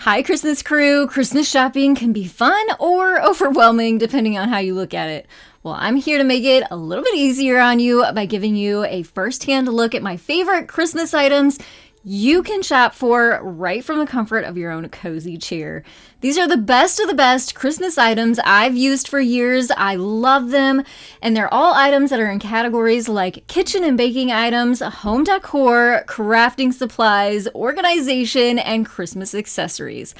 Hi, Christmas crew. Christmas shopping can be fun or overwhelming depending on how you look at it. Well, I'm here to make it a little bit easier on you by giving you a first-hand look at my favorite Christmas items you can shop for right from the comfort of your own cozy chair. These are the best of the best Christmas items I've used for years. I love them, and they're all items that are in categories like kitchen and baking items, home decor, crafting supplies, organization, and Christmas accessories.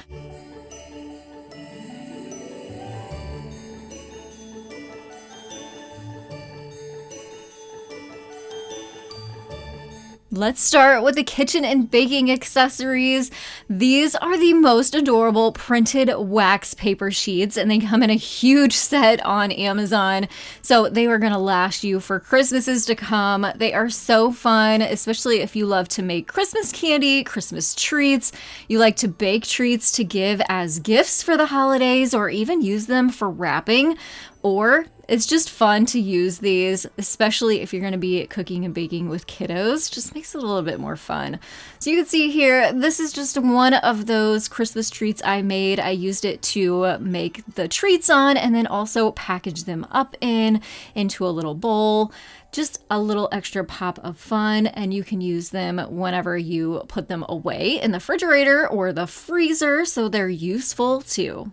Let's start with the kitchen and baking accessories. These are the most adorable printed wax paper sheets, and they come in a huge set on Amazon. So they are going to last you for Christmases to come. They are so fun, especially if you love to make Christmas candy, Christmas treats. You like to bake treats to give as gifts for the holidays, or even use them for wrapping. Or it's just fun to use these, especially if you're going to be cooking and baking with kiddos. Just makes it a little bit more fun. So you can see here, this is just one of those Christmas treats I made. I used it to make the treats on and then also package them up into a little bowl. Just a little extra pop of fun, and you can use them whenever you put them away in the refrigerator or the freezer, so they're useful too.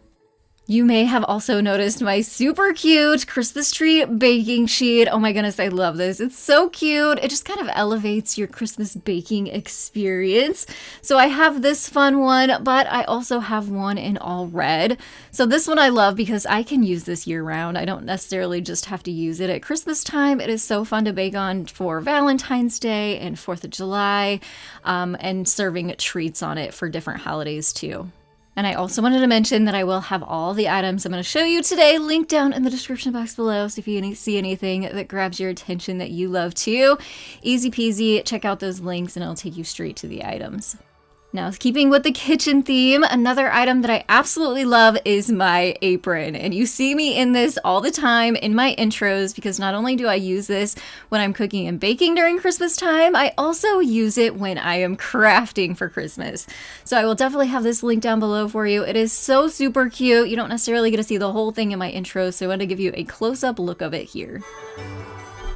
You may have also noticed my super cute Christmas tree baking sheet. Oh my goodness, I love this. It's so cute. It just kind of elevates your Christmas baking experience. So I have this fun one, but I also have one in all red. So this one I love because I can use this year round. I don't necessarily just have to use it at Christmas time. It is so fun to bake on for Valentine's Day and 4th of July, and serving treats on it for different holidays too. And I also wanted to mention that I will have all the items I'm going to show you today linked down in the description box below. So if you see anything that grabs your attention that you love too, easy peasy, check out those links and it'll take you straight to the items. Now, keeping with the kitchen theme, another item that I absolutely love is my apron. And you see me in this all the time in my intros because not only do I use this when I'm cooking and baking during Christmas time, I also use it when I am crafting for Christmas. So I will definitely have this link down below for you. It is so super cute. You don't necessarily get to see the whole thing in my intro, so I want to give you a close-up look of it here.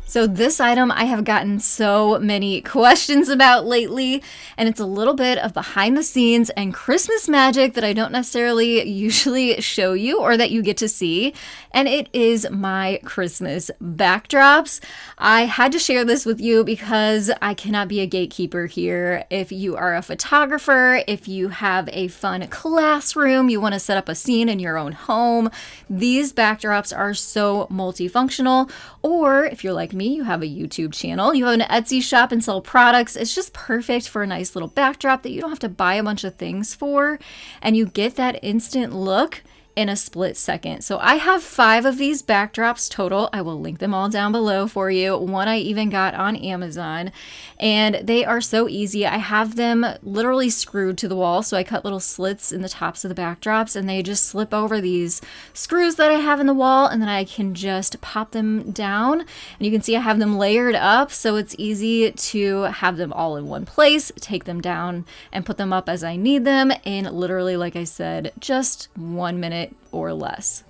So this item I have gotten so many questions about lately, and it's a little bit of behind the scenes and Christmas magic that I don't necessarily usually show you or that you get to see, and it is my Christmas backdrops. I had to share this with you because I cannot be a gatekeeper here. If you are a photographer, if you have a fun classroom, you want to set up a scene in your own home, these backdrops are so multifunctional. Or if you're like me, you have a YouTube channel, you have an Etsy shop and sell products, it's just perfect for a nice little backdrop that you don't have to buy a bunch of things for, and you get that instant look in a split second. So I have 5 of these backdrops total. I will link them all down below for you. One I even got on Amazon, and they are so easy. I have them literally screwed to the wall. So I cut little slits in the tops of the backdrops and they just slip over these screws that I have in the wall, and then I can just pop them down. And you can see I have them layered up, so it's easy to have them all in one place, take them down and put them up as I need them in literally, like I said, just 1 minute or less.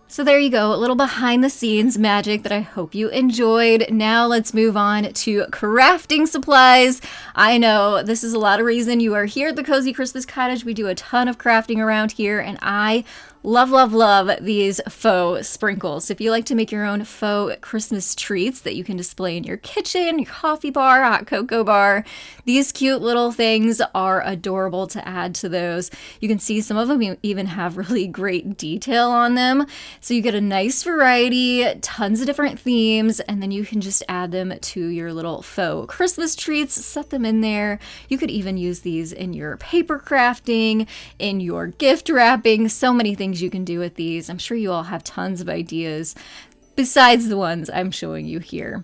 So there you go, a little behind the scenes magic that I hope you enjoyed. Now let's move on to crafting supplies. I know this is a lot of reason you are here at the Cozy Christmas Cottage. We do a ton of crafting around here, and I love these faux sprinkles. If you like to make your own faux Christmas treats that you can display in your kitchen, your coffee bar, hot cocoa bar, these cute little things are adorable to add to those. You can see some of them even have really great detail on them. So you get a nice variety, tons of different themes, and then you can just add them to your little faux Christmas treats, set them in there. You could even use these in your paper crafting, in your gift wrapping, so many things you can do with these. I'm sure you all have tons of ideas besides the ones I'm showing you here.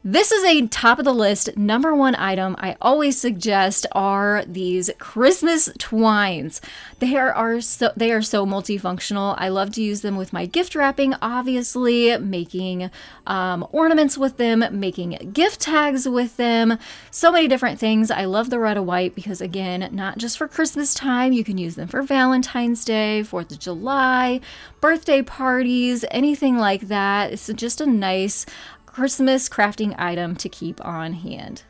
This is a top of the list #1 item I always suggest are these Christmas twines. They are so multifunctional. I love to use them with my gift wrapping, obviously, making ornaments with them, making gift tags with them, so many different things. I love the red and white because, again, not just for Christmas time, you can use them for Valentine's Day, 4th of July, birthday parties, anything like that. It's just a nice Christmas crafting item to keep on hand.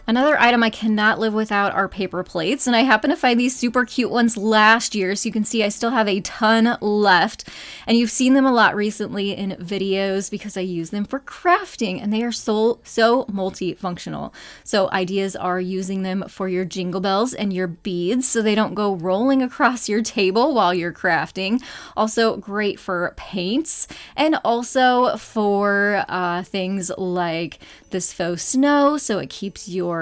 Another item I cannot live without are paper plates, and I happen to find these super cute ones last year, so you can see I still have a ton left, and you've seen them a lot recently in videos because I use them for crafting, and they are so multifunctional. So ideas are using them for your jingle bells and your beads so they don't go rolling across your table while you're crafting. Also great for paints, and also for things like this faux snow, so it keeps your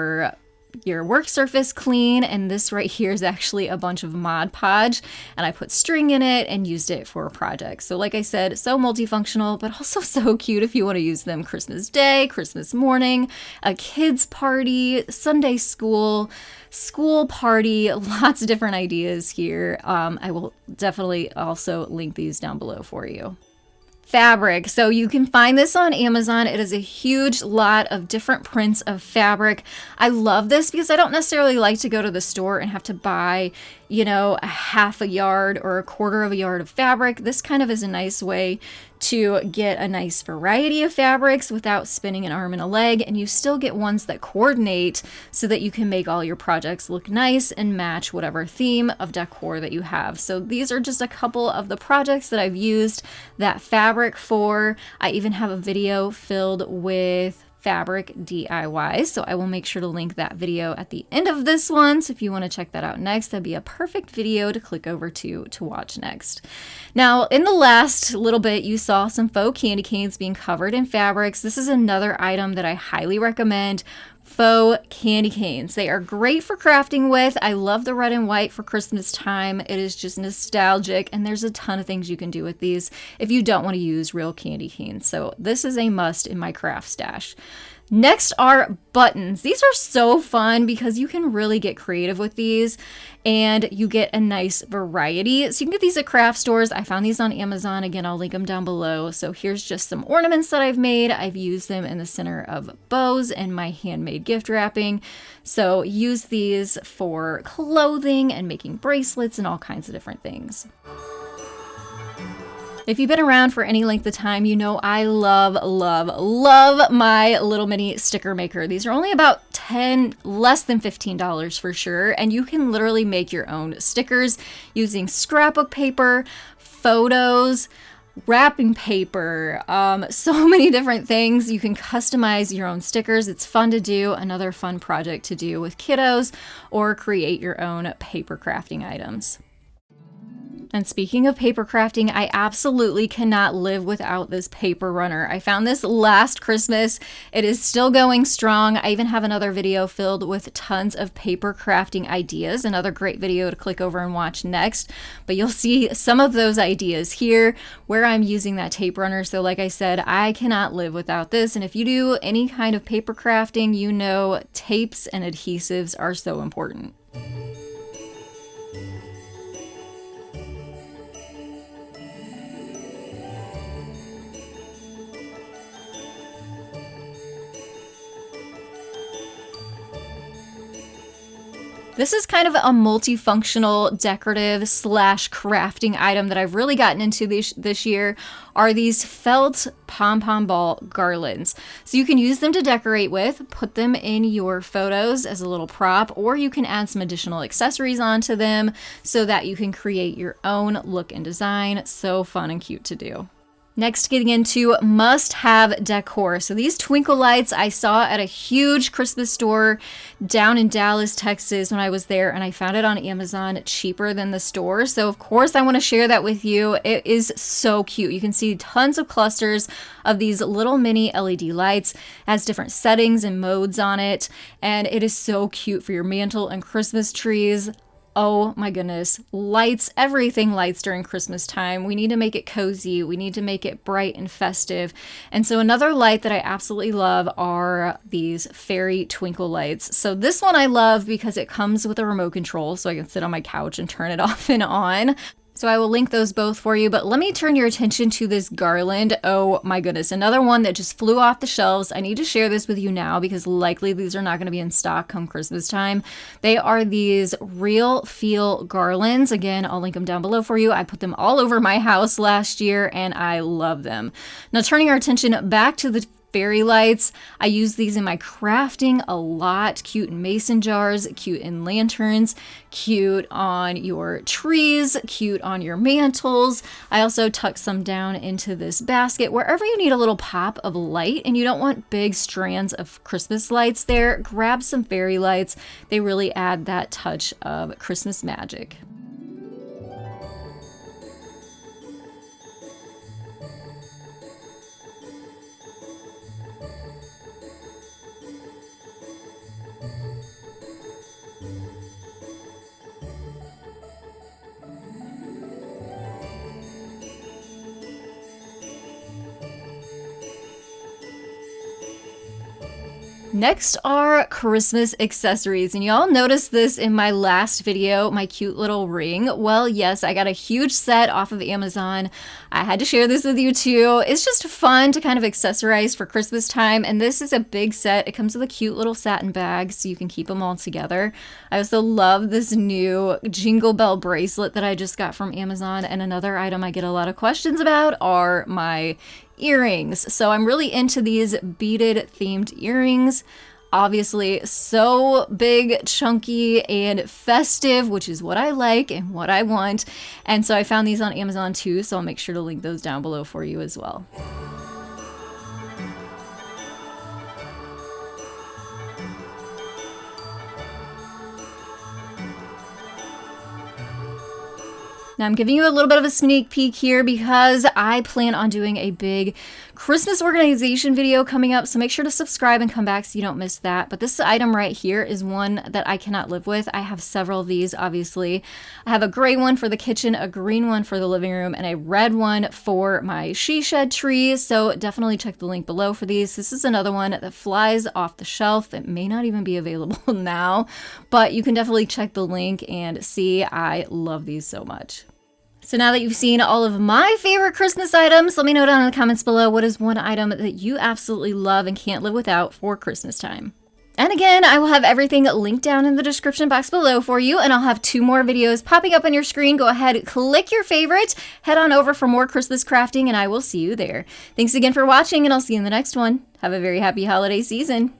work surface clean. And this right here is actually a bunch of Mod Podge, and I put string in it and used it for a project. So like I said, so multifunctional, but also so cute if you want to use them Christmas Day, Christmas morning, a kid's party, Sunday school party, lots of different ideas here. I will definitely also link these down below for you. Fabric. So you can find this on Amazon. It is a huge lot of different prints of fabric. I love this because I don't necessarily like to go to the store and have to buy, a half a yard or a quarter of a yard of fabric. This kind of is a nice way to get a nice variety of fabrics without spinning an arm and a leg, and you still get ones that coordinate so that you can make all your projects look nice and match whatever theme of decor that you have. So these are just a couple of the projects that I've used that fabric for. I even have a video filled with fabric DIY, so I will make sure to link that video at the end of this one. So if you want to check that out next, that'd be a perfect video to click over to watch next. Now, in the last little bit, you saw some faux candy canes being covered in fabrics. This is another item that I highly recommend. Faux candy canes. They are great for crafting with. I love the red and white for Christmas time. It is just nostalgic, and there's a ton of things you can do with these if you don't want to use real candy canes. So this is a must in my craft stash. Next are buttons. These are so fun because you can really get creative with these and you get a nice variety. So you can get these at craft stores. I found these on Amazon. Again, I'll link them down below. So here's just some ornaments that I've made. I've used them in the center of bows and my handmade gift wrapping. So use these for clothing and making bracelets and all kinds of different things. If you've been around for any length of time, you know I love my little mini sticker maker. These are only about less than $15 for sure, and you can literally make your own stickers using scrapbook paper, photos, wrapping paper, so many different things. You can customize your own stickers. It's fun to do. Another fun project to do with kiddos, or create your own paper crafting items. And speaking of paper crafting, I absolutely cannot live without this paper runner. I found this last Christmas. It is still going strong. I even have another video filled with tons of paper crafting ideas. Another great video to click over and watch next. But you'll see some of those ideas here where I'm using that tape runner. So like I said, I cannot live without this. And if you do any kind of paper crafting, you know tapes and adhesives are so important. This is kind of a multifunctional decorative / crafting item that I've really gotten into this year, are these felt pom-pom ball garlands. So you can use them to decorate with, put them in your photos as a little prop, or you can add some additional accessories onto them so that you can create your own look and design. So fun and cute to do. Next, getting into must-have decor. So these twinkle lights I saw at a huge Christmas store down in Dallas, Texas when I was there, and I found it on Amazon cheaper than the store. So of course I want to share that with you. It is so cute. You can see tons of clusters of these little mini LED lights. It has different settings and modes on it, and it is so cute for your mantle and Christmas trees. Oh my goodness, lights, everything lights during Christmas time. We need to make it cozy. We need to make it bright and festive. And so another light that I absolutely love are these fairy twinkle lights. So this one I love because it comes with a remote control, so I can sit on my couch and turn it off and on. So I will link those both for you, but let me turn your attention to this garland. Oh my goodness, another one that just flew off the shelves. I need to share this with you now because likely these are not going to be in stock come Christmas time. They are these real feel garlands. Again, I'll link them down below for you. I put them all over my house last year and I love them. Now turning our attention back to the fairy lights. I use these in my crafting a lot. Cute in mason jars, cute in lanterns, cute on your trees, cute on your mantles. I also tuck some down into this basket. Wherever you need a little pop of light and you don't want big strands of Christmas lights there, grab some fairy lights. They really add that touch of Christmas magic. Next are Christmas accessories, and y'all noticed this in my last video, my cute little ring. Well, yes, I got a huge set off of Amazon. I had to share this with you too. It's just fun to kind of accessorize for Christmas time, and this is a big set. It comes with a cute little satin bag so you can keep them all together. I also love this new jingle bell bracelet that I just got from Amazon, and another item I get a lot of questions about are my earrings. So I'm really into these beaded themed earrings. Obviously so big, chunky, and festive, which is what I like and what I want. And so I found these on Amazon too, so I'll make sure to link those down below for you as well. Now I'm giving you a little bit of a sneak peek here because I plan on doing a big Christmas organization video coming up, so make sure to subscribe and come back so you don't miss that. But this item right here is one that I cannot live with. I have several of these, obviously. I have a gray one for the kitchen, a green one for the living room, and a red one for my she shed tree, so definitely check the link below for these. This is another one that flies off the shelf. It may not even be available now, but you can definitely check the link and see. I love these so much. So now that you've seen all of my favorite Christmas items, let me know down in the comments below what is one item that you absolutely love and can't live without for Christmas time. And again, I will have everything linked down in the description box below for you, and I'll have 2 more videos popping up on your screen. Go ahead, click your favorite, head on over for more Christmas crafting, and I will see you there. Thanks again for watching, and I'll see you in the next one. Have a very happy holiday season.